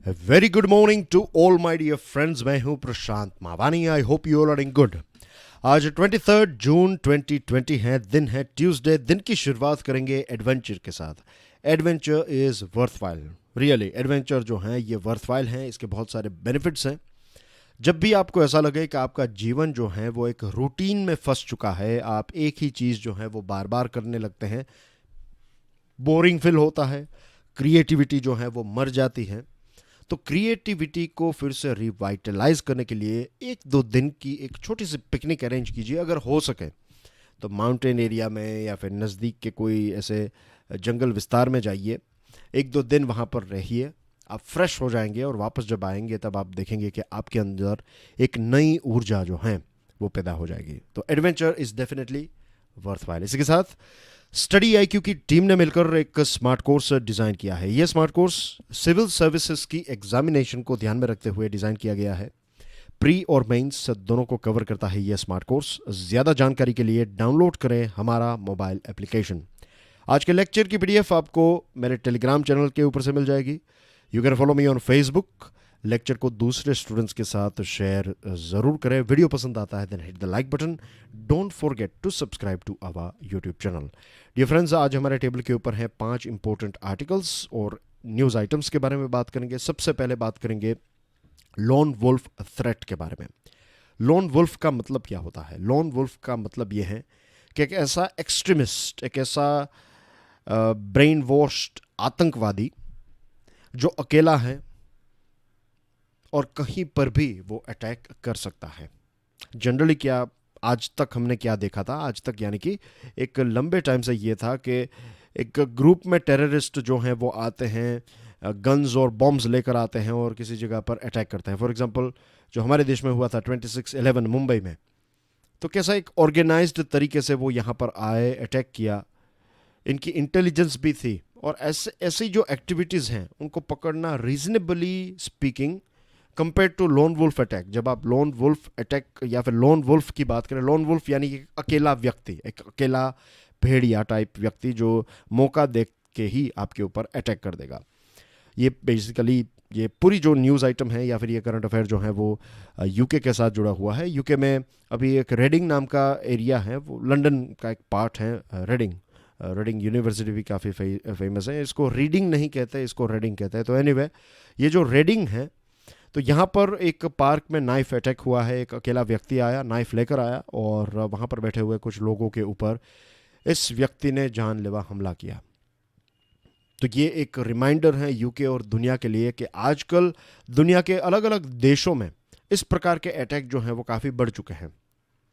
Very good morning to all my dear friends. मैं हूं Prashant Mavani. I hope you all are in good. आज 23 जून 2020 है, दिन है ट्यूसडे। दिन की शुरुआत करेंगे एडवेंचर के साथ। Adventure is worthwhile. Really adventure जो है ये वर्थवाइल हैं, इसके बहुत सारे बेनिफिट्स हैं। जब भी आपको ऐसा लगे कि आपका जीवन जो है वो एक रूटीन में फंस चुका है, आप एक ही चीज़ जो है वो बार बार करने लगते हैं, बोरिंग फील होता है, क्रिएटिविटी जो है वो मर जाती है, तो क्रिएटिविटी को फिर से रिवाइटलाइज करने के लिए 1-2 दिन की एक छोटी सी पिकनिक अरेंज कीजिए। अगर हो सके तो माउंटेन एरिया में या फिर नज़दीक के कोई ऐसे जंगल विस्तार में जाइए। 1-2 दिन वहाँ पर रहिए, आप फ्रेश हो जाएंगे और वापस जब आएंगे तब आप देखेंगे कि आपके अंदर एक नई ऊर्जा जो है वो पैदा हो जाएगी। तो एडवेंचर इज़ डेफिनेटली वर्थवाइल। इसी के साथ स्टडी आईक्यू की टीम ने मिलकर एक स्मार्ट कोर्स डिज़ाइन किया है। यह स्मार्ट कोर्स सिविल सर्विसेज की एग्जामिनेशन को ध्यान में रखते हुए डिज़ाइन किया गया है। प्री और मेंस दोनों को कवर करता है यह स्मार्ट कोर्स। ज़्यादा जानकारी के लिए डाउनलोड करें हमारा मोबाइल एप्लीकेशन। आज के लेक्चर की पीडीएफ आपको मेरे टेलीग्राम चैनल के ऊपर से मिल जाएगी। You can follow me on Facebook. Lecture को दूसरे स्टूडेंट्स के साथ शेयर ज़रूर करें। वीडियो पसंद आता है then hit the like button. Don't forget to subscribe to our YouTube channel. Dear friends, आज हमारे टेबल के ऊपर हैं 5 इंपॉर्टेंट आर्टिकल्स और न्यूज़ आइटम्स के बारे में बात करेंगे। सबसे पहले बात करेंगे लोन वुल्फ थ्रेट के बारे में। लोन वुल्फ का मतलब क्या होता है? लोन वुल्फ का मतलब यह है कि एक ऐसा एक्सट्रीमिस्ट, एक ऐसा ब्रेन वॉश्ड आतंकवादी जो अकेला है और कहीं पर भी वो अटैक कर सकता है। जनरली क्या आज तक हमने क्या देखा था? आज तक यानी कि एक लंबे टाइम से ये था कि एक ग्रुप में टेररिस्ट जो हैं वो आते हैं, गन्स और बॉम्ब्स लेकर आते हैं और किसी जगह पर अटैक करते हैं। फॉर एग्जांपल जो हमारे देश में हुआ था 26/11 मुंबई में, तो कैसा एक ऑर्गेनाइज्ड तरीके से वो यहाँ पर आए, अटैक किया। इनकी इंटेलिजेंस भी थी और ऐसे ऐसी जो एक्टिविटीज़ हैं उनको पकड़ना reasonably speaking compare to lone wolf attack. जब आप लोन वुल्फ अटैक या फिर लोन वुल्फ की बात करें, लोन वुल्फ यानी कि अकेला व्यक्ति, एक अकेला भेड़िया टाइप व्यक्ति जो मौका देख के ही आपके ऊपर अटैक कर देगा। ये बेसिकली ये पूरी जो न्यूज़ आइटम है या फिर ये करंट अफेयर जो है वो यूके के साथ जुड़ा हुआ है। यूके में अभी एक रेडिंग नाम का एरिया है, वो लंदन का एक पार्ट है। रेडिंग रेडिंग यूनिवर्सिटी भी काफ़ी फेमस है। इसको रीडिंग नहीं कहते, इसको रेडिंग कहते हैं। तो एनीवे ये जो रेडिंग है, तो यहाँ पर एक पार्क में नाइफ अटैक हुआ है। एक अकेला व्यक्ति आया, नाइफ लेकर आया और वहाँ पर बैठे हुए कुछ लोगों के ऊपर इस व्यक्ति ने जानलेवा हमला किया। तो ये एक रिमाइंडर है यूके और दुनिया के लिए कि आजकल दुनिया के अलग अलग देशों में इस प्रकार के अटैक जो हैं वो काफ़ी बढ़ चुके हैं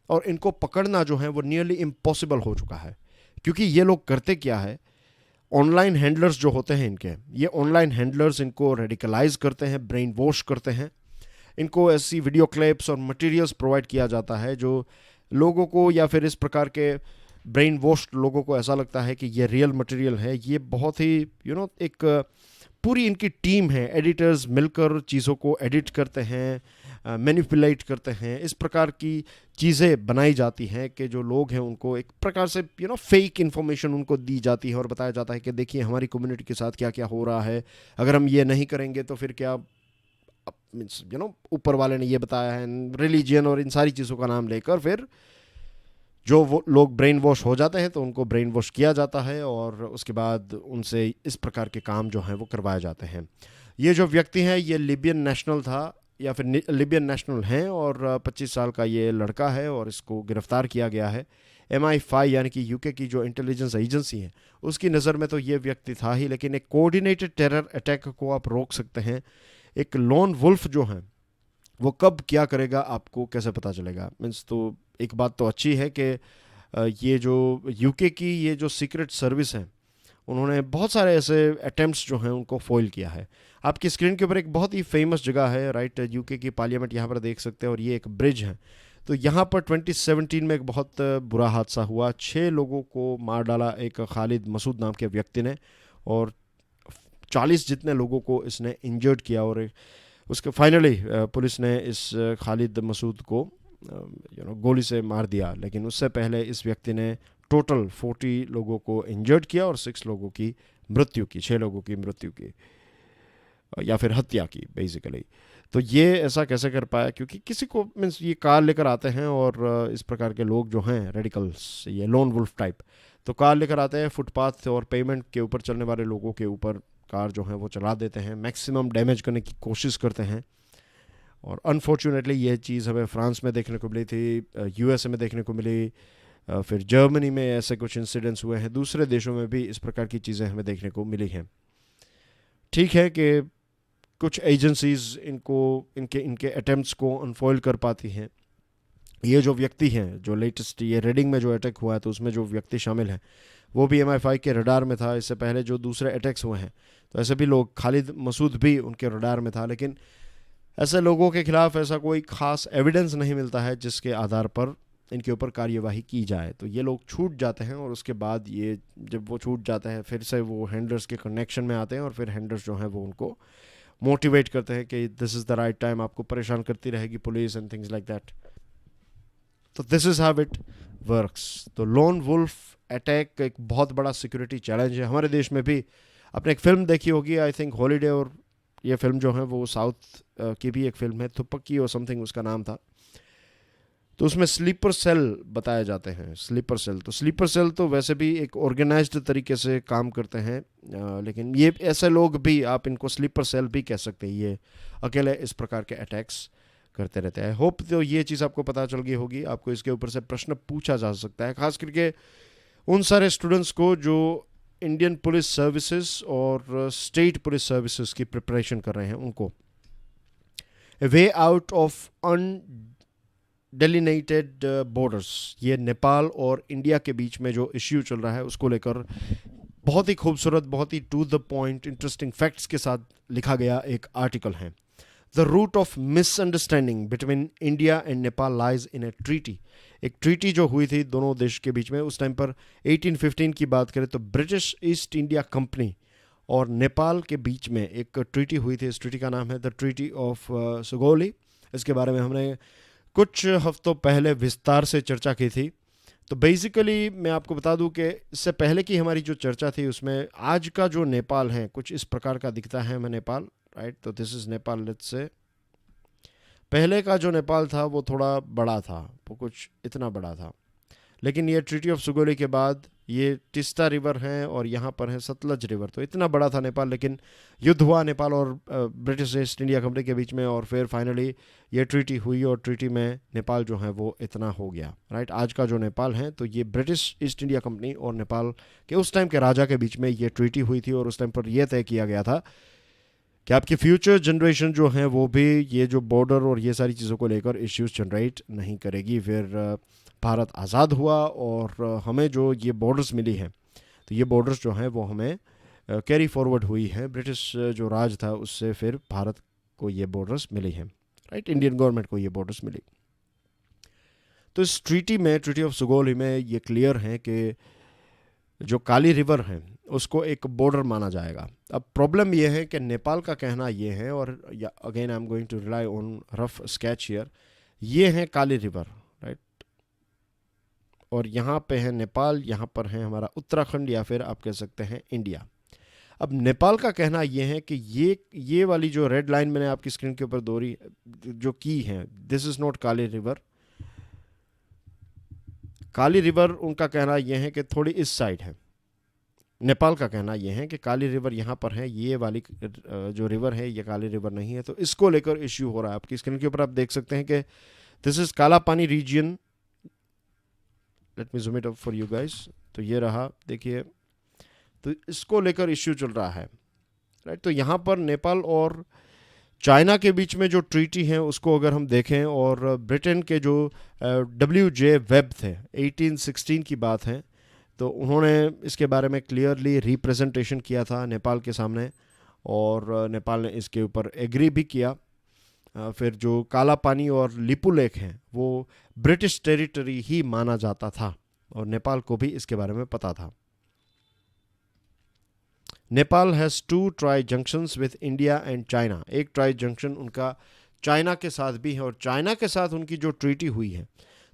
और इनको पकड़ना जो है वो नियरली इम्पॉसिबल हो चुका है। क्योंकि ये लोग करते क्या है, ऑनलाइन हैंडलर्स जो होते हैं इनके, ये ऑनलाइन हैंडलर्स इनको रेडिकलाइज करते हैं, ब्रेन वॉश करते हैं। इनको ऐसी वीडियो क्लिप्स और मटेरियल्स प्रोवाइड किया जाता है जो लोगों को या फिर इस प्रकार के ब्रेन वॉश्ड लोगों को ऐसा लगता है कि ये रियल मटेरियल है। ये बहुत ही एक पूरी इनकी टीम है, एडिटर्स मिलकर चीज़ों को एडिट करते हैं, मैनिपुलेट करते हैं। इस प्रकार की चीज़ें बनाई जाती हैं कि जो लोग हैं उनको एक प्रकार से फेक इन्फॉर्मेशन उनको दी जाती है और बताया जाता है कि देखिए हमारी कम्युनिटी के साथ क्या क्या हो रहा है, अगर हम ये नहीं करेंगे तो फिर क्या, मीन्स ऊपर वाले ने ये बताया है, रिलीजियन और इन सारी चीज़ों का नाम लेकर फिर जो वो लोग ब्रेन वॉश हो जाते हैं तो उनको ब्रेन वॉश किया जाता है और उसके बाद उनसे इस प्रकार के काम जो हैं वो करवाए जाते हैं। ये जो व्यक्ति हैं ये लिबियन नेशनल था या फिर लिबियन नेशनल हैं और 25 साल का ये लड़का है और इसको गिरफ्तार किया गया है। MI5 यानी कि यूके की जो इंटेलिजेंस एजेंसी है उसकी नज़र में तो ये व्यक्ति था ही, लेकिन एक कोऑर्डिनेटेड टेरर अटैक को आप रोक सकते हैं। एक लोन वुल्फ जो है वो कब क्या करेगा आपको कैसे पता चलेगा? मीन्स तो एक बात तो अच्छी है कि ये जो यूके की ये जो सीक्रेट सर्विस है उन्होंने बहुत सारे ऐसे अटेम्प्ट्स जो हैं उनको फॉइल किया है। आपकी स्क्रीन के ऊपर एक बहुत ही फेमस जगह है, राइट, यूके की पार्लियामेंट यहाँ पर देख सकते हैं और ये एक ब्रिज है। तो यहाँ पर 2017 में एक बहुत बुरा हादसा हुआ, 6 लोगों को मार डाला एक खालिद मसूद नाम के व्यक्ति ने और 40 जितने लोगों को इसने इंजर्ड किया और उसके फाइनली पुलिस ने इस खालिद मसूद को गोली से मार दिया। लेकिन उससे पहले इस व्यक्ति ने टोटल 40 लोगों को इंजर्ड किया और 6 लोगों की मृत्यु की, 6 लोगों की मृत्यु की। या फिर हत्या की बेसिकली। तो ये ऐसा कैसे कर पाया? क्योंकि किसी को मीन्स ये कार लेकर आते हैं और इस प्रकार के लोग जो हैं रेडिकल्स, ये लोन वुल्फ टाइप, तो कार लेकर आते हैं फुटपाथ और पेमेंट के ऊपर चलने वाले लोगों के ऊपर कार जो है वो चला देते हैं, मैक्सिमम डैमेज करने की कोशिश करते हैं। और अनफॉर्चुनेटली ये चीज़ हमें फ्रांस में देखने को मिली थी, यूएसए में देखने को मिली, फिर जर्मनी में ऐसे कुछ इंसिडेंट्स हुए हैं, दूसरे देशों में भी इस प्रकार की चीज़ें हमें देखने को मिली हैं। ठीक है कि कुछ एजेंसीज इनको इनके इनके अटेम्प्ट्स को अनफॉइल कर पाती हैं। ये जो व्यक्ति हैं, जो लेटेस्ट ये रेडिंग में जो अटैक हुआ है, तो उसमें जो व्यक्ति शामिल हैं वो भी MI5 के रडार में था। इससे पहले जो दूसरे अटैक्स हुए हैं तो ऐसे भी लोग, खालिद मसूद भी उनके रडार में था, लेकिन ऐसे लोगों के खिलाफ ऐसा कोई खास एविडेंस नहीं मिलता है जिसके आधार पर इनके ऊपर कार्यवाही की जाए। तो ये लोग छूट जाते हैं और उसके बाद ये जब वो छूट जाते हैं फिर से वो हैंडलर्स के कनेक्शन में आते हैं और फिर हैंडलर्स जो हैं वो उनको मोटिवेट करते हैं कि this is the right time, आपको परेशान करती रहेगी police and things like that. तो this is how it works. तो लोन वुल्फ अटैक एक बहुत बड़ा सिक्योरिटी चैलेंज है। हमारे देश में भी आपने एक फ़िल्म देखी होगी, आई थिंक हॉलीडे, और ये फिल्म जो है वो साउथ की भी एक फिल्म है, थुपक्की और समथिंग उसका नाम था। तो उसमें स्लीपर सेल बताए जाते हैं, स्लीपर सेल। तो स्लीपर सेल तो वैसे भी एक ऑर्गेनाइज्ड तरीके से काम करते हैं, लेकिन ये ऐसे लोग भी, आप इनको स्लीपर सेल भी कह सकते हैं, ये अकेले इस प्रकार के अटैक्स करते रहते हैं। होप तो ये चीज़ आपको पता चल गई होगी। आपको इसके ऊपर से प्रश्न पूछा जा सकता है, खास करके उन सारे स्टूडेंट्स को जो इंडियन पुलिस सर्विसेज और स्टेट पुलिस सर्विसेज की प्रिपरेशन कर रहे हैं, उनको वे आउट ऑफ अनडेलिनेटेड बॉर्डर्स, ये नेपाल और इंडिया के बीच में जो इश्यू चल रहा है उसको लेकर बहुत ही खूबसूरत, बहुत ही to the point, interesting facts के साथ लिखा गया एक आर्टिकल है। The root of misunderstanding between India and Nepal lies in a treaty. एक ट्रीटी जो हुई थी दोनों देश के बीच में, उस टाइम पर 1815 की बात करें तो ब्रिटिश ईस्ट इंडिया कंपनी और नेपाल के बीच में एक ट्रीटी हुई थी। इस ट्रीटी का नाम है द ट्रीटी ऑफ सुगौली। इसके बारे में हमने कुछ हफ्तों पहले विस्तार से चर्चा की थी। तो बेसिकली मैं आपको बता दूं कि इससे पहले की हमारी जो चर्चा थी उसमें आज का जो नेपाल है कुछ इस प्रकार का दिखता है हमें नेपाल, राइट। तो this is Nepal. Let's say पहले का जो नेपाल था वो थोड़ा बड़ा था, वो कुछ इतना बड़ा था, लेकिन ये ट्रीटी ऑफ सुगौली के बाद ये टिस्टा रिवर है और यहाँ पर है सतलज रिवर। तो इतना बड़ा था नेपाल, लेकिन युद्ध हुआ नेपाल और ब्रिटिश ईस्ट इंडिया कंपनी के बीच में, और फिर फाइनली ये ट्रीटी हुई और ट्रीटी में नेपाल जो है वो इतना हो गया, राइट। आज का जो नेपाल है तो ये ब्रिटिश ईस्ट इंडिया कंपनी और नेपाल के उस टाइम के राजा के बीच में ये ट्रीटी हुई थी, और उस टाइम पर यह तय किया गया था कि आपकी फ्यूचर जनरेशन जो है वो भी ये जो बॉर्डर और ये सारी चीज़ों को लेकर इश्यूज जनरेट नहीं करेगी। फिर भारत आज़ाद हुआ और हमें जो ये बॉर्डर्स मिली हैं, तो ये बॉर्डर्स जो हैं वो हमें कैरी फॉरवर्ड हुई है ब्रिटिश जो राज था उससे, फिर भारत को ये बॉर्डर्स मिली हैं, राइट। इंडियन गवर्नमेंट को ये बॉर्डर्स मिली। तो इस ट्रीटी में, ट्रीटी ऑफ सुगौली में ये क्लियर है कि जो काली रिवर है उसको एक बॉर्डर माना जाएगा। अब प्रॉब्लम ये है कि नेपाल का कहना ये है, और again I am going to rely on rough sketch here, ये है काली रिवर, राइट। और यहाँ पे है नेपाल, यहाँ पर है हमारा उत्तराखंड या फिर आप कह सकते हैं इंडिया। अब नेपाल का कहना ये है कि ये वाली जो रेड लाइन मैंने आपकी स्क्रीन के ऊपर दोहरी जो की है, this is not Kali river. Kali river उनका कहना यह है कि थोड़ी इस साइड है। नेपाल का कहना यह है कि काली रिवर यहाँ पर है, ये वाली जो रिवर है ये काली रिवर नहीं है। तो इसको लेकर इश्यू हो रहा है। आपकी स्क्रीन के ऊपर आप देख सकते हैं कि this is Kala Pani region. Let me zoom it up for you guys. तो ये रहा, देखिए, तो इसको लेकर इश्यू चल रहा है, राइट। तो यहाँ पर नेपाल और चाइना के बीच में जो ट्रीटी है उसको अगर हम देखें, और ब्रिटेन के जो WJ वेब थे, 1816 की बात है, तो उन्होंने इसके बारे में क्लियरली रिप्रेजेंटेशन किया था नेपाल के सामने, और नेपाल ने इसके ऊपर एग्री भी किया। फिर जो काला पानी और लिपू लेक हैं वो ब्रिटिश टेरिटरी ही माना जाता था, और नेपाल को भी इसके बारे में पता था। Nepal has 2 try junctions with India and China. एक ट्राई जंक्शन उनका चाइना के साथ भी है, और चाइना के साथ उनकी जो ट्रीटी हुई है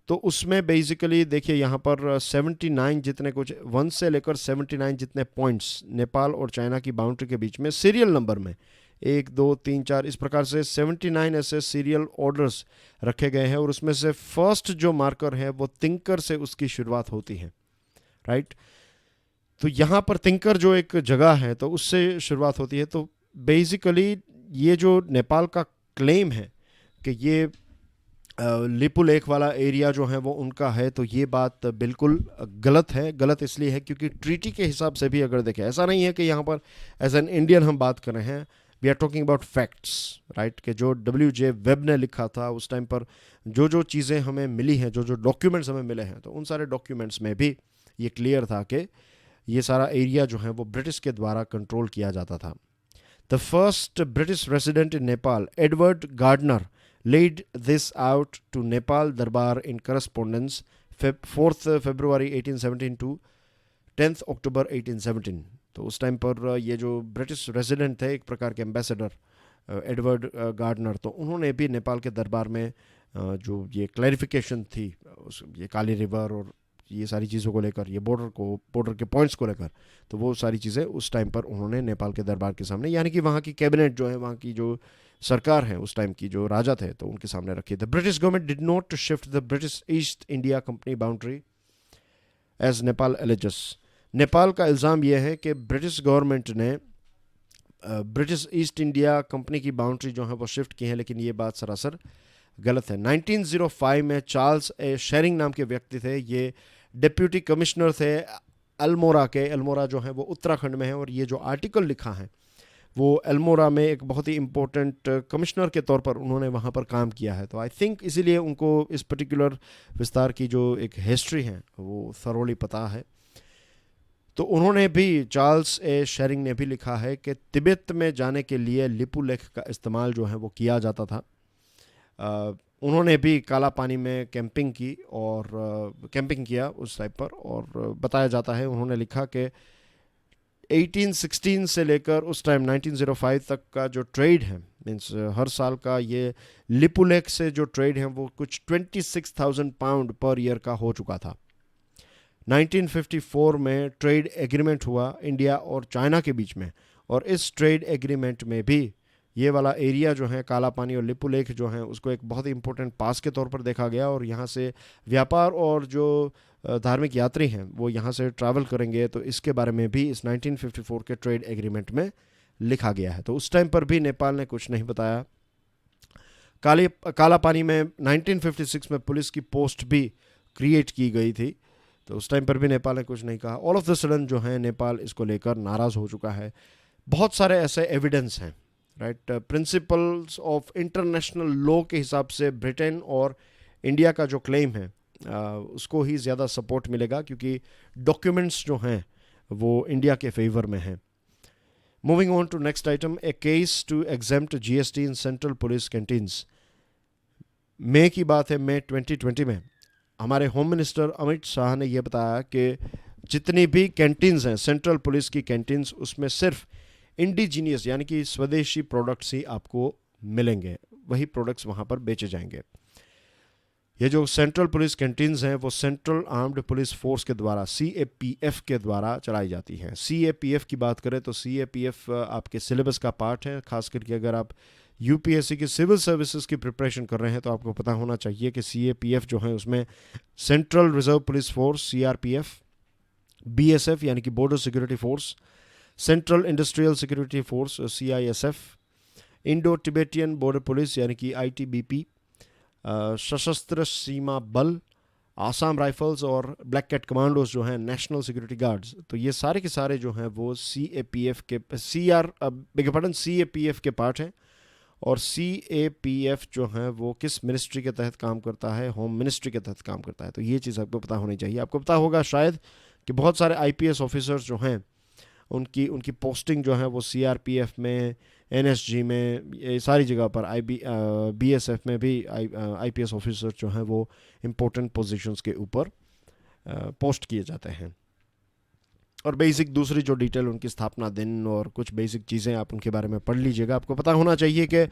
तो उसमें बेसिकली देखिए यहाँ पर 79 जितने, कुछ 1 से लेकर 79 जितने पॉइंट्स नेपाल और चाइना की बाउंड्री के बीच में सीरियल नंबर में 1 2 3 4 इस प्रकार से 79 ऐसे सीरियल ऑर्डर्स रखे गए हैं और उसमें से फर्स्ट जो मार्कर है वो तिंकर से उसकी शुरुआत होती है, राइट। तो यहाँ पर तिंकर जो एक जगह है तो उससे शुरुआत होती है। तो बेसिकली ये जो नेपाल का क्लेम है कि ये लिपु लेक वाला एरिया जो है वो उनका है, तो ये बात बिल्कुल गलत है। गलत इसलिए है क्योंकि ट्रीटी के हिसाब से भी अगर देखें, ऐसा नहीं है कि यहाँ पर एज एन इंडियन हम बात कर रहे हैं, we are talking about facts, right. कि जो WJ वेब ने लिखा था उस टाइम पर जो जो चीज़ें हमें मिली हैं, जो जो डॉक्यूमेंट्स हमें मिले हैं, तो उन सारे डॉक्यूमेंट्स में भी ये क्लियर था कि ये सारा एरिया जो है वो ब्रिटिश के द्वारा कंट्रोल किया जाता था। The first British resident in Nepal, Edward Gardner, laid this out to Nepal Darbar in correspondence 4th February 1817 to 10th October 1817। तो उस टाइम पर ये जो ब्रिटिश रेजिडेंट थे, एक प्रकार के एम्बेसडर एडवर्ड गार्डनर, तो उन्होंने भी नेपाल के दरबार में जो ये क्लैरिफिकेशन थी ये काली रिवर और ये सारी चीज़ों को लेकर, ये बॉर्डर के पॉइंट्स को लेकर, तो वो सारी चीज़ें उस टाइम पर उन्होंने नेपाल के दरबार के सामने, यानी कि वहाँ की कैबिनेट जो है, वहाँ की जो सरकार है उस टाइम की, जो राजा थे, तो उनके सामने रखी। The British government did not shift the British East India company boundary as Nepal alleges. Nepal का इल्ज़ाम यह है कि ब्रिटिश गवर्नमेंट ने ब्रिटिश ईस्ट इंडिया कंपनी की बाउंड्री जो है वो शिफ्ट की है, लेकिन ये बात सरासर गलत है। 1905 में चार्ल्स ए शेरिंग नाम के व्यक्ति थे, ये डिप्यूटी कमिश्नर थे अल्मोड़ा के। अल्मोड़ा जो है वो उत्तराखंड में है और ये जो आर्टिकल लिखा है वो अल्मोड़ा में एक बहुत ही इम्पोर्टेंट कमिश्नर के तौर पर उन्होंने वहाँ पर काम किया है। तो आई थिंक इसीलिए उनको इस पर्टिकुलर विस्तार की जो एक हिस्ट्री है वो थरोली पता है। तो उन्होंने भी, चार्ल्स ए शेरिंग ने भी लिखा है कि तिब्बत में जाने के लिए लिपु लेक का इस्तेमाल जो है वो किया जाता था। उन्होंने भी काला पानी में कैंपिंग की और कैंपिंग किया उस टाइप पर, और बताया जाता है उन्होंने लिखा कि 1816 से लेकर उस टाइम 1905 तक का जो ट्रेड है, मीन्स हर साल का ये लिपु लेक से जो ट्रेड है वो कुछ 26,000 पाउंड पर ईयर का हो चुका था। 1954 में ट्रेड एग्रीमेंट हुआ इंडिया और चाइना के बीच में, और इस ट्रेड एग्रीमेंट में भी ये वाला एरिया जो है काला पानी और लिपु लेक जो है उसको एक बहुत ही इंपॉर्टेंट पास के तौर पर देखा गया, और यहाँ से व्यापार और जो धार्मिक यात्री हैं वो यहाँ से ट्रैवल करेंगे, तो इसके बारे में भी इस 1954 के ट्रेड एग्रीमेंट में लिखा गया है। तो उस टाइम पर भी नेपाल ने कुछ नहीं बताया। काला पानी में 1956 में पुलिस की पोस्ट भी क्रिएट की गई थी, तो उस टाइम पर भी नेपाल ने कुछ नहीं कहा। ऑल ऑफ द सडन जो है नेपाल इसको लेकर नाराज़ हो चुका है। बहुत सारे ऐसे एविडेंस हैं, right. Principles of international law के हिसाब से ब्रिटेन और इंडिया का जो क्लेम है उसको ही ज़्यादा सपोर्ट मिलेगा, क्योंकि डॉक्यूमेंट्स जो हैं वो इंडिया के फेवर में हैं। Moving on to next item, a case to exempt GST in central police canteens. मई की बात है, मई 2020 में हमारे होम मिनिस्टर अमित शाह ने यह बताया कि जितनी भी कैंटीन्स हैं सेंट्रल पुलिस की कैंटीन्स, उसमें सिर्फ इंडिजीनियस यानी कि स्वदेशी प्रोडक्ट्स ही आपको मिलेंगे, वही प्रोडक्ट्स वहाँ पर बेचे जाएंगे। ये जो सेंट्रल पुलिस कैंटीन्स हैं वो सेंट्रल आर्म्ड पुलिस फोर्स के द्वारा CAPF के द्वारा चलाई जाती हैं। CAPF की बात करें तो CAPF आपके सिलेबस का पार्ट है, खास करके अगर आप UPSC की सिविल सर्विसेज की प्रिपरेशन कर रहे हैं तो आपको पता होना चाहिए कि CAPF जो है उसमें central reserve police force CRPF, BSF यानी कि border security force, central industrial security force CISF, Indo Tibetan border police यानी कि ITBP, सशस्त्र सीमा बल, आसाम राइफल्स और ब्लैक कैट कमांडोज जो हैं नेशनल सिक्योरिटी गार्ड्स, तो ये सारे के सारे जो हैं वो CAPF के पार्ट हैं। और CAPF जो है वो किस मिनिस्ट्री के तहत काम करता है? होम मिनिस्ट्री के तहत काम करता है। तो ये चीज़ आपको पता होनी चाहिए। आपको पता होगा शायद कि बहुत सारे IPS ऑफिसर्स जो हैं उनकी पोस्टिंग जो है वो CRPF में, NSG में, ये सारी जगह पर BSF में भी IPS ऑफिसर जो हैं वो इम्पोर्टेंट पोजीशंस के ऊपर पोस्ट किए जाते हैं। और बेसिक दूसरी जो डिटेल, उनकी स्थापना दिन और कुछ बेसिक चीज़ें आप उनके बारे में पढ़ लीजिएगा। आपको पता होना चाहिए कि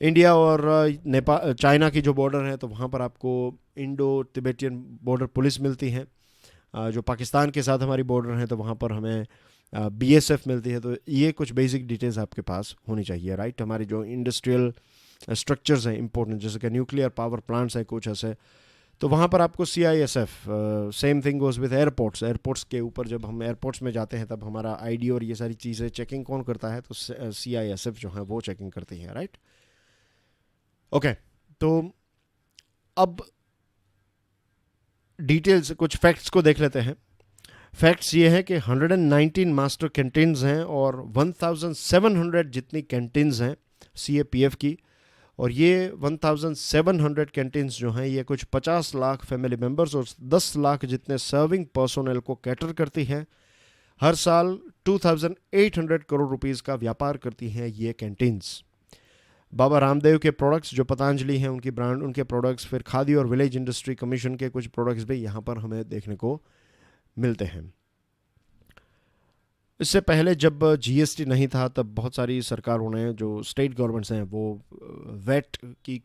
इंडिया और नेपाल चाइना की जो बॉर्डर है तो वहाँ पर आपको इंडो तिब्बतियन बॉर्डर पुलिस मिलती हैं। जो पाकिस्तान के साथ हमारी बॉर्डर है तो वहाँ पर हमें BSF मिलती है। तो ये कुछ बेसिक डिटेल्स आपके पास होनी चाहिए, राइट। हमारी जो इंडस्ट्रियल स्ट्रक्चर्स हैं इंपॉर्टेंट, जैसे कि न्यूक्लियर पावर प्लांट्स हैं कुछ ऐसे, तो वहाँ पर आपको CISF, same thing goes with airports के ऊपर जब हम एयरपोर्ट्स में जाते हैं तब हमारा ID और ये सारी चीज़ें चेकिंग कौन करता है, तो CISF जो है वो चेकिंग करती है, राइट। ओके, तो अब डिटेल्स कुछ फैक्ट्स को देख लेते हैं। फैक्ट्स ये है कि 119 मास्टर कैंटीन्स हैं और 1700 जितनी कैंटीन्स हैं CAPF की, और ये 1700 कैंटीन्स जो हैं ये कुछ 50 लाख फैमिली मेंबर्स और 10 लाख जितने सर्विंग पर्सोनल को कैटर करती हैं। हर साल 2800 करोड़ रुपीस का व्यापार करती हैं ये कैंटीन्स। बाबा रामदेव के प्रोडक्ट्स जो पतंजलि हैं उनकी ब्रांड, उनके प्रोडक्ट्स, फिर खादी और विलेज इंडस्ट्री कमीशन के कुछ प्रोडक्ट्स भी यहाँ पर हमें देखने को मिलते हैं। इससे पहले जब GST नहीं था तब बहुत सारी सरकारों ने, जो स्टेट गवर्नमेंट्स हैं, वो वैट की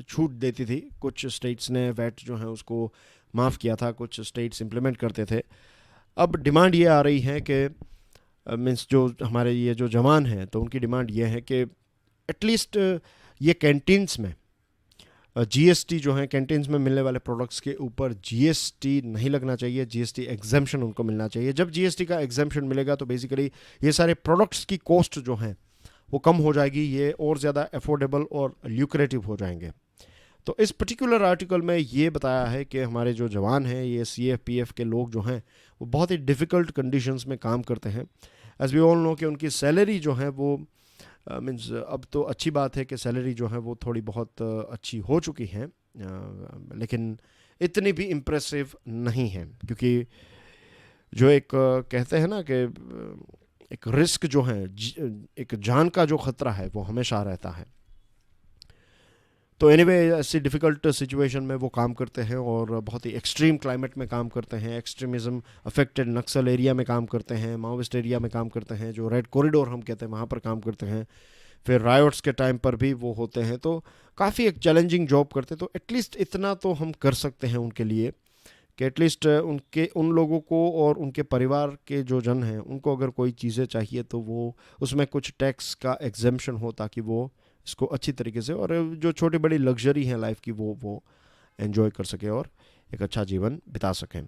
छूट देती थी। कुछ स्टेट्स ने वैट जो है उसको माफ़ किया था, कुछ स्टेट्स इम्प्लीमेंट करते थे। अब डिमांड ये आ रही है कि मीन्स जो हमारे ये जो जवान हैं तो उनकी डिमांड ये है कि एटलीस्ट ये कैंटीन्स में GST जो है, कैंटीन्स में मिलने वाले प्रोडक्ट्स के ऊपर GST नहीं लगना चाहिए, GST एग्जेम्पशन उनको मिलना चाहिए। जब GST का एग्जेम्पशन मिलेगा तो बेसिकली ये सारे प्रोडक्ट्स की कॉस्ट जो है वो कम हो जाएगी, ये और ज़्यादा अफोर्डेबल और ल्यूक्रेटिव हो जाएंगे। तो इस पर्टिकुलर आर्टिकल में ये बताया है कि हमारे जो जवान हैं, ये CAPF के लोग जो हैं वो बहुत ही डिफ़िकल्ट कंडीशंस में काम करते हैं। एज वी ऑल नो कि उनकी सैलरी जो है वो मीन्स अब तो अच्छी बात है कि सैलरी जो है वो थोड़ी बहुत अच्छी हो चुकी है, लेकिन इतनी भी इम्प्रेसिव नहीं है, क्योंकि जो एक कहते हैं ना कि एक रिस्क जो है, एक जान का जो ख़तरा है वो हमेशा रहता है। तो एनीवे ऐसी डिफ़िकल्ट सिचुएशन में वो काम करते हैं और बहुत ही एक्सट्रीम क्लाइमेट में काम करते हैं, एक्सट्रीमिज़म अफेक्टेड नक्सल एरिया में काम करते हैं, माओविस्ट एरिया में काम करते हैं, जो रेड कॉरिडोर हम कहते हैं वहाँ पर काम करते हैं, फिर रायोट्स के टाइम पर भी वो होते हैं। तो काफ़ी एक चैलेंजिंग जॉब करते हैं। तो एटलीस्ट इतना तो हम कर सकते हैं उनके लिए कि एटलीस्ट उन लोगों को और उनके परिवार के जो जन हैं उनको अगर कोई चीज़ें चाहिए तो वो उसमें कुछ टैक्स का एग्जेम्पशन हो, ताकि वो इसको अच्छी तरीके से और जो छोटी बड़ी लग्जरी है लाइफ की वो एंजॉय कर सके और एक अच्छा जीवन बिता सकें।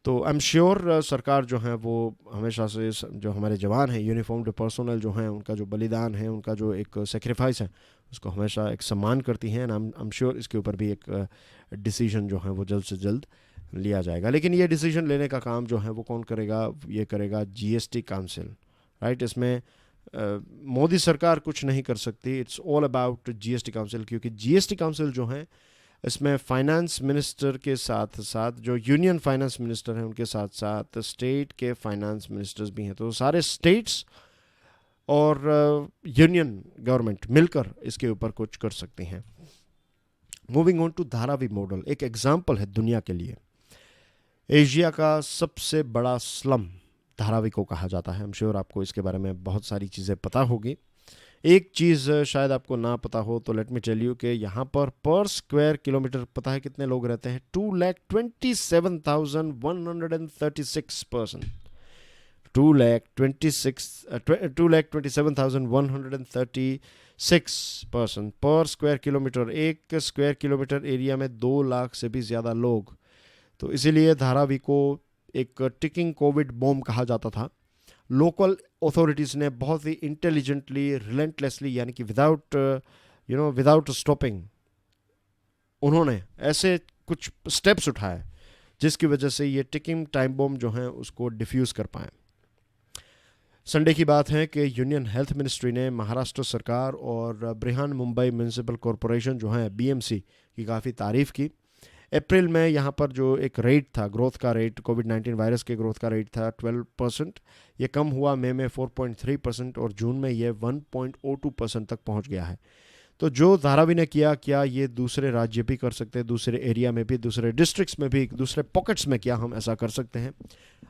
तो आई एम श्योर सरकार जो है वो हमेशा से जो हमारे जवान हैं, यूनिफॉर्म्ड पर्सोनल जो हैं, उनका जो बलिदान है, उनका जो एक सेक्रीफाइस है, उसको हमेशा एक सम्मान करती हैं। आई एम श्योर इसके ऊपर भी एक डिसीजन जो है वो जल्द से जल्द लिया जाएगा। लेकिन ये डिसीजन लेने का काम जो है वो कौन करेगा? ये करेगा GST काउंसिल, राइट। इसमें मोदी सरकार कुछ नहीं कर सकती। It's all about GST council, क्योंकि GST काउंसिल जो है इसमें फाइनेंस मिनिस्टर के साथ साथ जो यूनियन फाइनेंस मिनिस्टर हैं उनके साथ साथ स्टेट के फाइनेंस मिनिस्टर्स भी हैं। तो सारे स्टेट्स और यूनियन गवर्नमेंट मिलकर इसके ऊपर कुछ कर सकती हैं। Moving on to Dharavi model, एक एग्जाम्पल है दुनिया के लिए। एशिया का सबसे बड़ा स्लम धारावी को कहा जाता है। आई एम श्योर आपको इसके बारे में बहुत सारी चीज़ें पता होगी। एक चीज़ शायद आपको ना पता हो तो लेट मी टेल यू कि यहाँ पर स्क्वायर किलोमीटर पता है कितने लोग रहते हैं? 2,27,136 पर्सन। 2,27,136 पर्सन पर स्क्वायर किलोमीटर। एक स्क्वायर किलोमीटर एरिया में 2 लाख से भी ज़्यादा लोग। तो इसीलिए धारावी को एक टिकिंग कोविड बॉम्ब कहा जाता था। लोकल अथॉरिटीज़ ने बहुत ही इंटेलिजेंटली, रिलेंटलेसली, यानी कि विदाउट स्टॉपिंग उन्होंने ऐसे कुछ स्टेप्स उठाए जिसकी वजह से ये टिकिंग टाइम बॉम्ब जो है उसको डिफ्यूज़ कर पाए। संडे की बात है कि यूनियन हेल्थ मिनिस्ट्री ने महाराष्ट्र सरकार और बृहन मुंबई म्यूनिसिपल कॉरपोरेशन जो है BMC की काफ़ी तारीफ़ की। अप्रैल में यहाँ पर जो एक रेट था, ग्रोथ का रेट, कोविड-19 वायरस के ग्रोथ का रेट था 12%। ये कम हुआ मई में 4.3% और जून में ये 1.02% तक पहुँच गया है। तो जो धारावी ने किया, क्या ये दूसरे राज्य भी कर सकते हैं? दूसरे एरिया में भी, दूसरे डिस्ट्रिक्ट्स में भी, दूसरे पॉकेट्स में क्या हम ऐसा कर सकते हैं?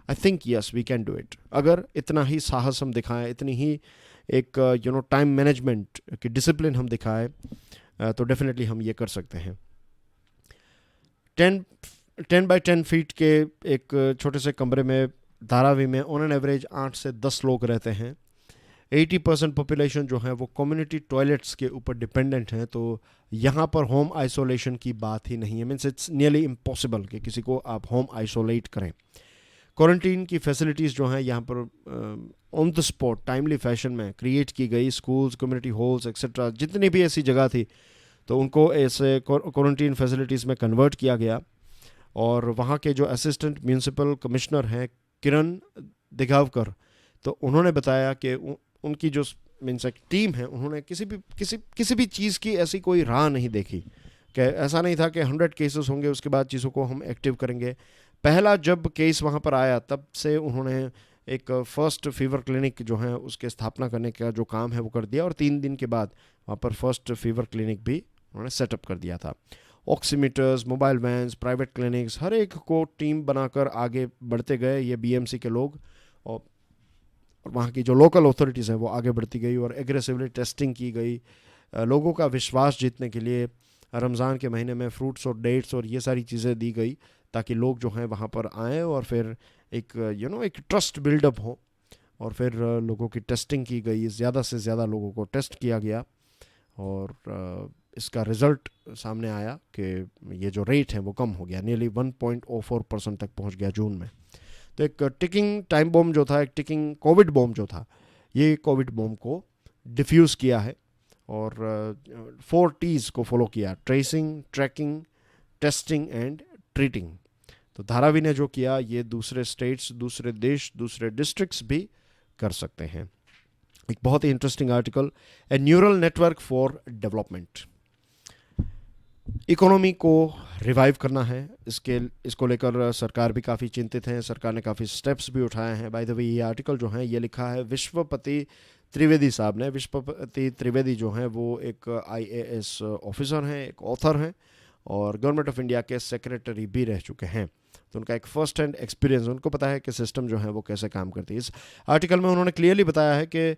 I think yes we can do it. अगर इतना ही साहस हम दिखाएं, इतनी ही एक टाइम मैनेजमेंट की डिसिप्लिन हम दिखाएं, तो डेफिनेटली हम ये कर सकते हैं। 10 बाय 10 फीट के एक छोटे से कमरे में धारावी में ऑन एन एवरेज 8 से 10 लोग रहते हैं। 80% पॉपुलेशन जो है वो कम्युनिटी टॉयलेट्स के ऊपर डिपेंडेंट हैं, तो यहाँ पर होम आइसोलेशन की बात ही नहीं है। मीन्स इट्स नियरली इम्पॉसिबल कि किसी को आप होम आइसोलेट करें। क्वारंटीन की फैसिलिटीज़ जो हैं यहाँ पर on the spot timely fashion में क्रिएट की गई। स्कूल्स, कम्युनिटी हॉल्स एक्सेट्रा जितनी भी ऐसी जगह थी तो उनको ऐसे क्वारंटीन फैसिलिटीज़ में कन्वर्ट किया गया। और वहाँ के जो असिस्टेंट म्यूनसिपल कमिश्नर हैं किरण दिघावकर, तो उन्होंने बताया कि उनकी जो मीन्स एक टीम है, उन्होंने किसी भी चीज़ की ऐसी कोई राह नहीं देखी कि ऐसा नहीं था कि 100 केसेस होंगे उसके बाद चीज़ों को हम एक्टिव करेंगे। पहला जब केस वहाँ पर आया तब से उन्होंने एक फर्स्ट फीवर क्लिनिक जो है उसके स्थापना करने का जो काम है वो कर दिया, और 3 दिन के बाद वहाँ पर फर्स्ट फीवर क्लिनिक भी उन्होंने सेटअप कर दिया था। Oximeters, mobile vans, private clinics, हर एक को टीम बनाकर आगे बढ़ते गए ये बीएमसी के लोग, और वहाँ की जो लोकल अथॉरिटीज़ हैं वो आगे बढ़ती गई और एग्रेसिवली टेस्टिंग की गई। लोगों का विश्वास जीतने के लिए रमज़ान के महीने में फ्रूट्स और डेट्स और ये सारी चीज़ें दी गई ताकि लोग जो हैं वहाँ पर आएँ और फिर एक एक ट्रस्ट बिल्डअप हो। और फिर लोगों की टेस्टिंग की गई, ज़्यादा से ज़्यादा लोगों को टेस्ट किया गया, और इसका रिज़ल्ट सामने आया कि ये जो रेट है वो कम हो गया, नियरली 1.04% तक पहुँच गया जून में। तो एक टिकिंग टाइम बॉम्ब जो था, एक टिकिंग कोविड बॉम्ब जो था, ये कोविड बॉम्ब को डिफ्यूज़ किया है और 4 T's को फॉलो किया: tracing, tracking, testing and treating. तो धारावी ने जो किया ये दूसरे स्टेट्स, दूसरे देश, दूसरे डिस्ट्रिक्ट्स भी कर सकते हैं। एक बहुत ही interesting article, a neural network for development. Economy को रिवाइव करना है, इसको लेकर सरकार भी काफ़ी चिंतित है। सरकार ने काफ़ी स्टेप्स भी उठाए हैं। बाय द वे ये आर्टिकल जो है ये लिखा है विश्वपति त्रिवेदी साहब ने। विश्वपति त्रिवेदी जो हैं वो एक IAS ऑफिसर हैं, एक ऑथर हैं और गवर्नमेंट ऑफ इंडिया के सेक्रेटरी भी रह चुके हैं। तो उनका एक फर्स्ट हैंड एक्सपीरियंस, उनको पता है कि सिस्टम जो है वो कैसे काम करती है। इस आर्टिकल में उन्होंने क्लियरली बताया है कि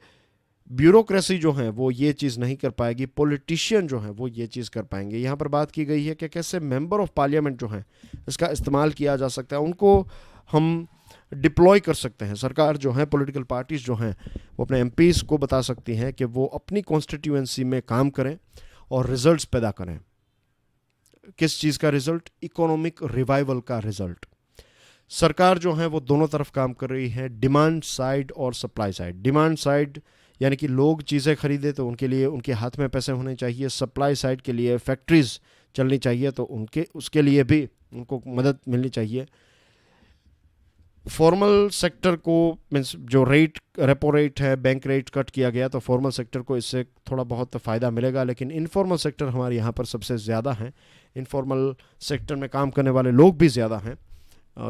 ब्यूरोक्रेसी जो है वो ये चीज़ नहीं कर पाएगी, पॉलिटिशियन जो है वो ये चीज़ कर पाएंगे। यहाँ पर बात की गई है कि कैसे मेंबर ऑफ पार्लियामेंट जो हैं इसका इस्तेमाल किया जा सकता है, उनको हम डिप्लॉय कर सकते हैं। सरकार जो है, पॉलिटिकल पार्टीज जो हैं वो अपने MPs को बता सकती हैं कि वो अपनी कॉन्स्टिट्यूएंसी में काम करें और रिजल्ट्स पैदा करें। किस चीज़ का रिजल्ट? इकोनॉमिक रिवाइवल का रिजल्ट। सरकार जो है वो दोनों तरफ काम कर रही है, डिमांड साइड और सप्लाई साइड। डिमांड साइड यानी कि लोग चीज़ें खरीदे तो उनके लिए उनके हाथ में पैसे होने चाहिए। सप्लाई साइड के लिए फैक्ट्रीज चलनी चाहिए तो उसके लिए भी उनको मदद मिलनी चाहिए। फॉर्मल सेक्टर को मीन्स जो रेपो रेट है, बैंक रेट कट किया गया तो फॉर्मल सेक्टर को इससे थोड़ा बहुत फ़ायदा मिलेगा, लेकिन इनफॉर्मल सेक्टर हमारे यहाँ पर सबसे ज़्यादा हैं। इनफॉर्मल सेक्टर में काम करने वाले लोग भी ज़्यादा हैं,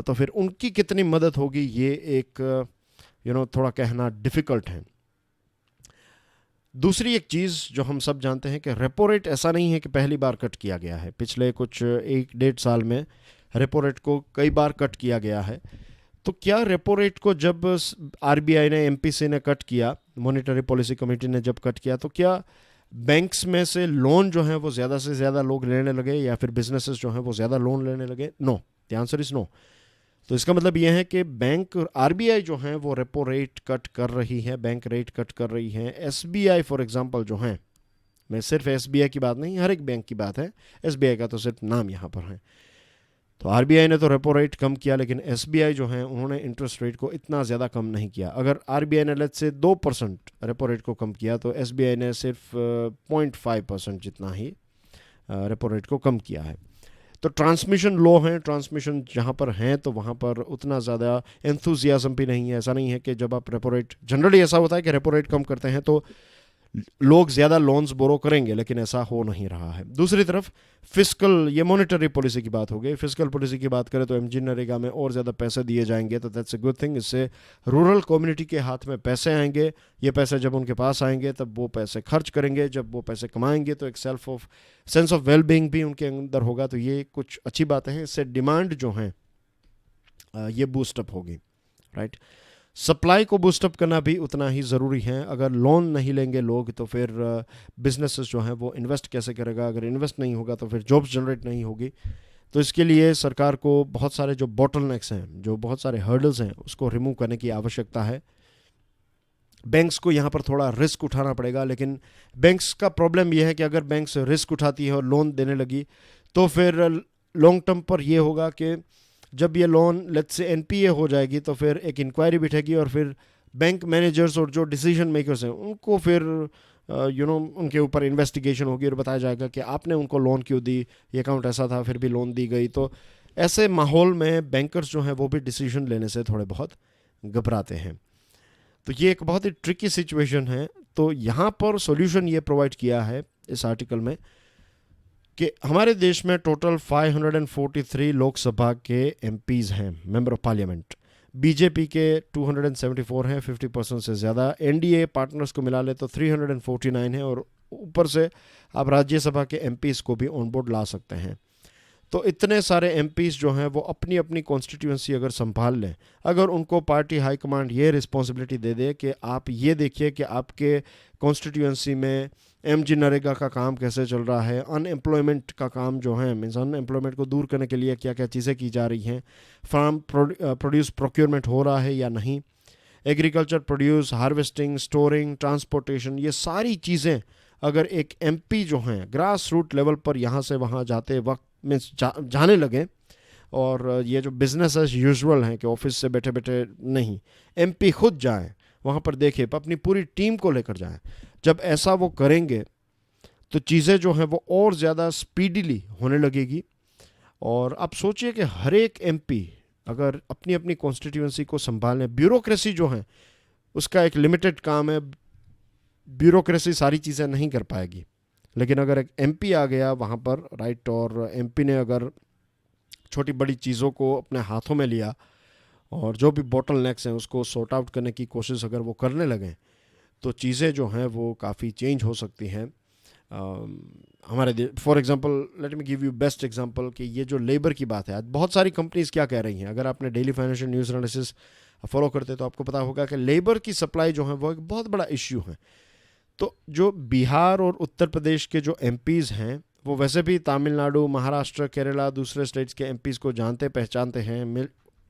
तो फिर उनकी कितनी मदद होगी ये एक थोड़ा कहना डिफ़िकल्ट है। दूसरी एक चीज़ जो हम सब जानते हैं कि रेपो रेट ऐसा नहीं है कि पहली बार कट किया गया है। पिछले कुछ 1-1.5 साल में रेपो रेट को कई बार कट किया गया है। तो क्या रेपो रेट को जब RBI ने, MPC ने कट किया, मॉनेटरी पॉलिसी कमेटी ने जब कट किया, तो क्या बैंक्स में से लोन जो है वो ज़्यादा से ज़्यादा लोग लेने लगे या फिर बिजनेसेस जो हैं वो ज़्यादा लोन लेने लगे? No, the answer is no. तो इसका मतलब ये है कि बैंक, RBI जो है वो रेपो रेट कट कर रही है, बैंक रेट कट कर रही है। SBI फॉर एग्जांपल जो हैं, मैं सिर्फ SBI की बात नहीं, हर एक बैंक की बात है, SBI का तो सिर्फ नाम यहाँ पर है। तो RBI ने तो रेपो रेट कम किया, लेकिन SBI जो है उन्होंने इंटरेस्ट रेट को इतना ज़्यादा कम नहीं किया। अगर RBI ने लेट्स से 2% रेपो रेट को कम किया तो SBI ने सिर्फ 0.5% जितना ही रेपो रेट को कम किया है। तो ट्रांसमिशन लो है, ट्रांसमिशन जहाँ पर हैं तो वहाँ पर उतना ज़्यादा एंथुजियाज्म भी नहीं है। ऐसा नहीं है कि जब आप रेपो रेट, जनरली ऐसा होता है कि रेपो रेट कम करते हैं तो लोग ज़्यादा लोन्स बोरो करेंगे, लेकिन ऐसा हो नहीं रहा है। दूसरी तरफ फिस्कल, ये मॉनेटरी पॉलिसी की बात हो गई। फिस्कल पॉलिसी की बात करें तो MG नरेगा में और ज़्यादा पैसे दिए जाएंगे, तो दैट्स अ गुड थिंग। इससे रूरल कम्युनिटी के हाथ में पैसे आएंगे। ये पैसे जब उनके पास आएंगे तब वो पैसे खर्च करेंगे, जब वो पैसे कमाएंगे तो एक सेंस ऑफ वेलबींग भी उनके अंदर होगा। तो ये कुछ अच्छी बातें हैं। इससे डिमांड जो है ये बूस्टअप होगी, राइट। सप्लाई को बूस्टअप करना भी उतना ही ज़रूरी है। अगर लोन नहीं लेंगे लोग तो फिर बिजनेसेस जो हैं वो इन्वेस्ट कैसे करेगा? अगर इन्वेस्ट नहीं होगा तो फिर जॉब्स जनरेट नहीं होगी। तो इसके लिए सरकार को बहुत सारे जो बॉटलनेक्स हैं, जो बहुत सारे हर्डल्स हैं, उसको रिमूव करने की आवश्यकता है। बैंक्स को यहाँ पर थोड़ा रिस्क उठाना पड़ेगा, लेकिन बैंक्स का प्रॉब्लम यह है कि अगर बैंक्स रिस्क उठाती है और लोन देने लगी तो फिर लॉन्ग टर्म पर यह होगा कि जब ये लोन लेट्स से एनपीए हो जाएगी तो फिर एक इंक्वायरी बिठेगी और फिर बैंक मैनेजर्स और जो डिसीजन मेकर्स हैं उनको फिर उनके ऊपर इन्वेस्टिगेशन होगी और बताया जाएगा कि आपने उनको लोन क्यों दी, ये अकाउंट ऐसा था फिर भी लोन दी गई। तो ऐसे माहौल में बैंकर्स जो हैं वो भी डिसीजन लेने से थोड़े बहुत घबराते हैं। तो ये एक बहुत ही ट्रिकी सिचुएशन है। तो यहाँ पर सॉल्यूशन ये प्रोवाइड किया है इस आर्टिकल में कि हमारे देश में टोटल 543 लोकसभा के एमपीज़ हैं, मेंबर ऑफ पार्लियामेंट। बीजेपी के 274 हैं, 50% से ज़्यादा। एनडीए पार्टनर्स को मिला ले तो 349 है, और ऊपर से आप राज्यसभा के एमपीज़ को भी ऑन बोर्ड ला सकते हैं। तो इतने सारे एमपीज़ जो हैं वो अपनी अपनी कॉन्स्टिट्यूंसी अगर संभाल लें, अगर उनको पार्टी हाईकमांड ये रिस्पॉन्सिबिलिटी दे दे कि आप ये देखिए कि आपके कॉन्स्टिट्यूंसी में एमजी नरेगा का काम कैसे चल रहा है, अनएम्प्लॉयमेंट का काम जो है मीन्स अनएम्प्लॉयमेंट को दूर करने के लिए क्या क्या चीज़ें की जा रही हैं, फार्म प्रोड्यूस प्रोक्योरमेंट हो रहा है या नहीं, agriculture produce, harvesting, storing, transportation, ये सारी चीज़ें अगर एक एमपी जो हैं ग्रास रूट लेवल पर यहाँ से वहाँ जाते वक्त मीन्स जाने लगे, और ये जो बिजनेस एज यूजुअल हैं कि ऑफिस से बैठे बैठे नहीं, एमपी खुद जाएं वहाँ पर, देखें अपनी पूरी टीम को लेकर जाएं। जब ऐसा वो करेंगे तो चीज़ें जो हैं वो और ज़्यादा स्पीडीली होने लगेगी। और आप सोचिए कि हर एक एमपी अगर अपनी अपनी कॉन्स्टिट्यूंसी को संभालें, ब्यूरोक्रेसी जो है उसका एक लिमिटेड काम है, ब्यूरोक्रेसी सारी चीज़ें नहीं कर पाएगी। लेकिन अगर एक एमपी आ गया वहाँ पर राइट, और एमपी ने अगर छोटी बड़ी चीज़ों को अपने हाथों में लिया और जो भी बॉटल नेक्स हैं उसको सॉर्ट आउट करने की कोशिश अगर वो करने लगें तो चीज़ें जो हैं वो काफ़ी चेंज हो सकती हैं। हमारे for example let me give you best example कि ये जो लेबर की बात है, आज बहुत सारी कंपनीज क्या कह रही हैं, अगर आपने daily financial news analysis follow करते तो आपको पता होगा कि लेबर की सप्लाई जो है वो एक बहुत बड़ा इश्यू है। तो जो बिहार और उत्तर प्रदेश के जो एमपीज़ हैं वो वैसे भी तमिलनाडु, महाराष्ट्र, केरला, दूसरे स्टेट्स के एमपीज़ को जानते पहचानते हैं,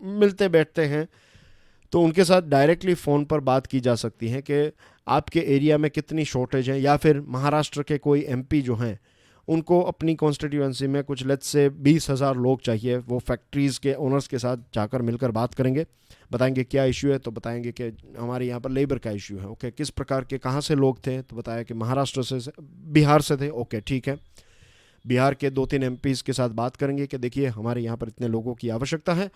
मिलते बैठते हैं। तो उनके साथ डायरेक्टली फ़ोन पर बात की जा सकती है कि आपके एरिया में कितनी शॉर्टेज है, या फिर महाराष्ट्र के कोई एमपी जो हैं उनको अपनी कॉन्स्टिट्यूंसी में कुछ लेट्स से 20,000 लोग चाहिए, वो फैक्ट्रीज़ के ओनर्स के साथ जाकर मिलकर बात करेंगे, बताएंगे क्या इशू है, तो बताएंगे कि हमारे यहाँ पर लेबर का इशू है। ओके, किस प्रकार के कहाँ से लोग थे, तो बताया कि महाराष्ट्र से, बिहार से थे। ओके ठीक है, बिहार के 2-3 एमपीज़ के साथ बात करेंगे कि देखिए हमारे यहाँ पर इतने लोगों की आवश्यकता है,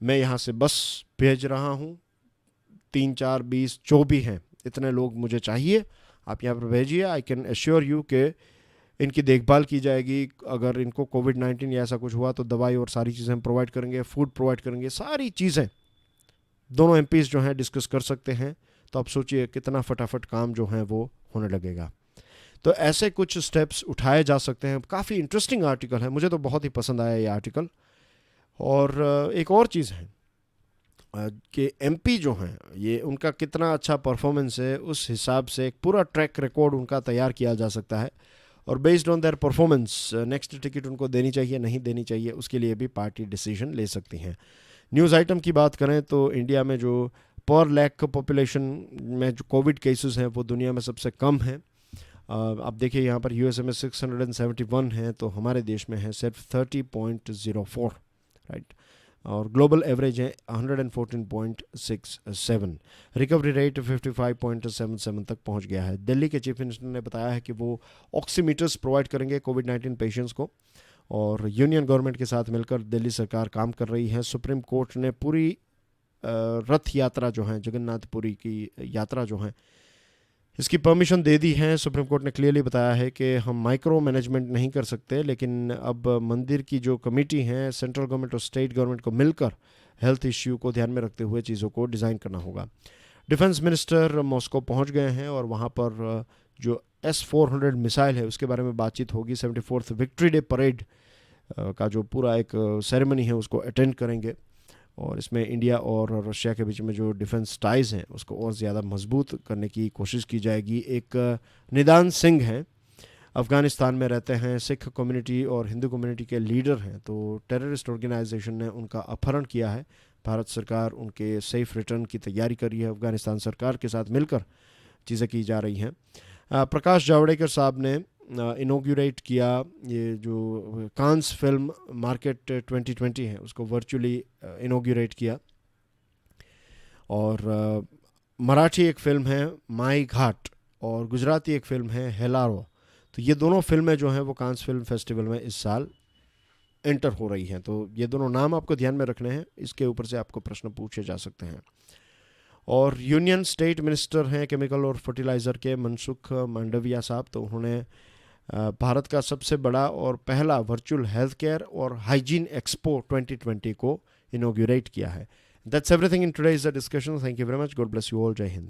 मैं यहाँ से बस भेज रहा हूँ, 3-4-20 जो भी हैं इतने लोग मुझे चाहिए, आप यहाँ पर भेजिए। आई कैन एश्योर यू कि इनकी देखभाल की जाएगी, अगर इनको कोविड-19 या ऐसा कुछ हुआ तो दवाई और सारी चीज़ें हम प्रोवाइड करेंगे, फूड प्रोवाइड करेंगे, सारी चीज़ें दोनों एमपीज़ जो हैं डिस्कस कर सकते हैं। तो आप सोचिए कितना फटाफट काम जो है वो होने लगेगा। तो ऐसे कुछ स्टेप्स उठाए जा सकते हैं। काफ़ी इंटरेस्टिंग आर्टिकल है, मुझे तो बहुत ही पसंद आया ये आर्टिकल। और एक और चीज़ है कि एमपी जो हैं ये उनका कितना अच्छा परफॉर्मेंस है, उस हिसाब से एक पूरा ट्रैक रिकॉर्ड उनका तैयार किया जा सकता है, और based on their performance next ticket उनको देनी चाहिए नहीं देनी चाहिए, उसके लिए भी पार्टी डिसीजन ले सकती हैं। न्यूज़ आइटम की बात करें तो इंडिया में जो पर लाख पॉपुलेशन में जो कोविड केसेस हैं वो दुनिया में सबसे कम है। आप देखिए यहाँ पर यूएसए में 671 हैं, तो हमारे देश में है सिर्फ 30.04 राइट, और ग्लोबल एवरेज है 114.67। रिकवरी रेट 55.77 तक पहुंच गया है। दिल्ली के चीफ मिनिस्टर ने बताया है कि वो ऑक्सीमीटर्स प्रोवाइड करेंगे कोविड-19 पेशेंट्स को, और यूनियन गवर्नमेंट के साथ मिलकर दिल्ली सरकार काम कर रही है। सुप्रीम कोर्ट ने पूरी रथ यात्रा जो है, जगन्नाथपुरी की यात्रा जो है, इसकी परमिशन दे दी है। सुप्रीम कोर्ट ने क्लियरली बताया है कि हम माइक्रो मैनेजमेंट नहीं कर सकते, लेकिन अब मंदिर की जो कमेटी है, सेंट्रल गवर्नमेंट और स्टेट गवर्नमेंट को मिलकर हेल्थ इश्यू को ध्यान में रखते हुए चीज़ों को डिज़ाइन करना होगा। डिफेंस मिनिस्टर मॉस्को पहुंच गए हैं, और वहां पर जो S-400 मिसाइल है उसके बारे में बातचीत होगी। 74th विक्ट्री डे परेड का जो पूरा एक सेरेमनी है उसको अटेंड करेंगे, और इसमें इंडिया और रशिया के बीच में जो डिफेंस टाइज़ हैं उसको और ज़्यादा मजबूत करने की कोशिश की जाएगी। एक निदान सिंह हैं अफ़गानिस्तान में रहते हैं, सिख कम्युनिटी और हिंदू कम्युनिटी के लीडर हैं। तो टेररिस्ट ऑर्गेनाइजेशन ने उनका अपहरण किया है। भारत सरकार उनके सेफ रिटर्न की तैयारी कर रही है, अफ़गानिस्तान सरकार के साथ मिलकर चीज़ें की जा रही हैं। प्रकाश जावड़ेकर साहब ने इनोग्यूरेट किया ये जो कांस फिल्म मार्केट 2020 है उसको वर्चुअली इनोग्यूरेट किया। और मराठी एक फ़िल्म है माई घाट और गुजराती एक फ़िल्म है हेलारो। तो ये दोनों फिल्में जो हैं वो कांस फिल्म फेस्टिवल में इस साल एंटर हो रही हैं। तो ये दोनों नाम आपको ध्यान में रखने हैं, इसके ऊपर से आपको प्रश्न पूछे जा सकते हैं। और यूनियन स्टेट मिनिस्टर हैं केमिकल और फर्टिलाइज़र के मनसुख मांडविया साहब। तो उन्होंने भारत का सबसे बड़ा और पहला वर्चुअल हेल्थ केयर और हाइजीन एक्सपो 2020 को इनोग्यूरेट किया है। That's everything in today's discussion. Thank you very much. God bless you all. जय हिंद।